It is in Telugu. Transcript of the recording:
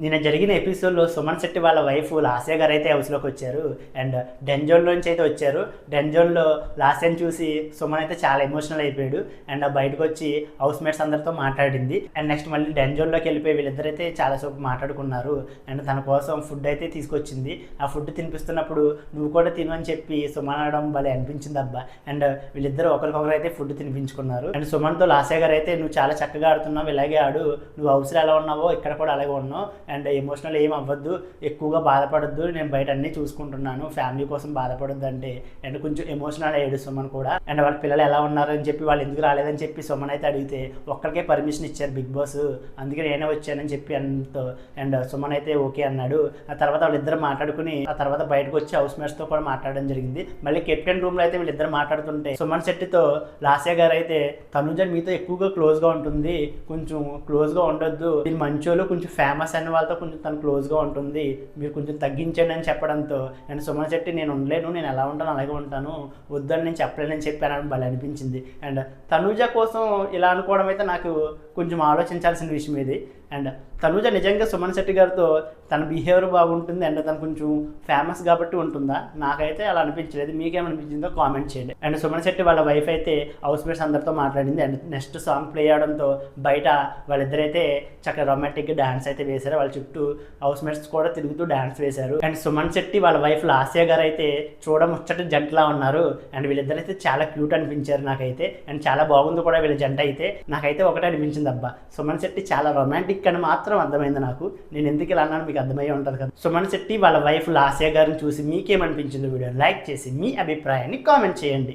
నిన్న జరిగిన ఎపిసోడ్‌లో సుమన్ శెట్టి వాళ్ళ వైఫ్ లాస్య గారైతే హౌస్‌లోకి వచ్చారు. అండ్ డెంజోన్‌లోంచి అయితే వచ్చారు. డెంజోన్‌లో లాస్యని చూసి సుమన్ అయితే చాలా ఎమోషనల్ అయిపోయాడు. అండ్ బయటకొచ్చి హౌస్ మేట్స్ అందరితో మాట్లాడింది. అండ్ నెక్స్ట్ మళ్ళీ డెంజోన్‌లోకి వెళ్ళిపోయి వీళ్ళిద్దరైతే చాలా సేపు మాట్లాడుకున్నారు. అండ్ తన కోసం ఫుడ్ అయితే తీసుకొచ్చింది. ఆ ఫుడ్ తినిపిస్తున్నప్పుడు నువ్వు కూడా తిను అని చెప్పి సుమన్ అనడం భలే అనిపించింది అబ్బా. అండ్ వీళ్ళిద్దరూ ఒకరికొకరు అయితే ఫుడ్ తినిపించుకున్నారు. అండ్ సుమన్‌తో లాస్య గారు అయితే నువ్వు చాలా చక్కగా ఆడుతున్నావు, ఇలాగే ఆడు, నువ్వు హౌస్‌లో ఎలా ఉన్నావో ఇక్కడ కూడా అలాగే ఉన్నావు అండ్ ఎమోషనల్ ఏం అవ్వద్దు, ఎక్కువగా బాధపడద్దు, నేను బయట అన్నీ చూసుకుంటున్నాను, ఫ్యామిలీ కోసం బాధపడద్దు అంటే అండ్ కొంచెం ఎమోషనల్ అయ్యాడు సుమన్ కూడా. అండ్ వాళ్ళ పిల్లలు ఎలా ఉన్నారు అని చెప్పి వాళ్ళు ఎందుకు రాలేదని చెప్పి సుమన్ అయితే అడిగితే ఒక్కరికే పర్మిషన్ ఇచ్చారు బిగ్ బాస్, అందుకే నేనే వచ్చానని చెప్పి అంత. అండ్ సుమన్ అయితే ఓకే అన్నాడు. ఆ తర్వాత వాళ్ళిద్దరు మాట్లాడుకుని ఆ తర్వాత బయటకు వచ్చి హౌస్ మేట్స్తో కూడా మాట్లాడడం జరిగింది. మళ్ళీ కెప్టెన్ రూమ్లో అయితే వీళ్ళిద్దరు మాట్లాడుతుంటే సుమన్ శెట్టితో లాస్య గారు అయితే తనుజ మీతో ఎక్కువగా క్లోజ్గా ఉంటుంది, కొంచెం క్లోజ్గా ఉండొద్దు, మీరు మంచోళ్ళు, కొంచెం ఫేమస్ అనే వాళ్ళతో కొంచెం తను క్లోజ్గా ఉంటుంది, మీరు కొంచెం తగ్గించండి అని చెప్పడంతో అండ్ సుమన్ శెట్టి నేను ఉండలేను, నేను ఎలా ఉంటాను అలాగే ఉంటాను, వద్దని నేను చెప్పలేనని చెప్పానని భలే అనిపించింది. అండ్ తనుజ కోసం ఇలా అనుకోవడం అయితే నాకు కొంచెం ఆలోచించాల్సిన విషయం ఇది. అండ్ తనుజ నిజంగా సుమన్ శెట్టి గారితో తన బిహేవియర్ బాగుంటుంది అండ్ తను కొంచెం ఫేమస్ కాబట్టి ఉంటుందా? నాకైతే అలా అనిపించలేదు. మీకేమనిపించిందో కామెంట్ చేయండి. అండ్ సుమన్ శెట్టి వాళ్ళ వైఫ్ అయితే హౌస్ మేట్స్ అందరితో మాట్లాడింది. అండ్ నెక్స్ట్ సాంగ్ ప్లే అవడంతో బయట వాళ్ళిద్దరైతే చక్కగా రొమాంటిక్గా డాన్స్ అయితే వేశారు. వాళ్ళ చుట్టూ హౌస్ మేట్స్ కూడా తిరుగుతూ డాన్స్ వేశారు. అండ్ సుమన్ శెట్టి వాళ్ళ వైఫ్ లాస్య గారు అయితే చూడముచ్చట జంటలా ఉన్నారు. అండ్ వీళ్ళిద్దరైతే చాలా క్యూట్ అనిపించారు నాకైతే. అండ్ చాలా బాగుంది కూడా వీళ్ళ జంట అయితే. నాకైతే ఒకటే అనిపించింది అబ్బా, సుమన్ శెట్టి చాలా రొమాంటిక్ అని మాత్రం అర్థమైంది నాకు. నేను ఎందుకు ఇలా అన్నాను మీకు అర్థమయ్యే ఉంటుంది కదా. సుమన్ శెట్టి వాళ్ళ వైఫ్ లాస్య గారిని చూసి మీకేమనిపించిందో వీడియో లైక్ చేసి మీ అభిప్రాయాన్ని కామెంట్ చేయండి.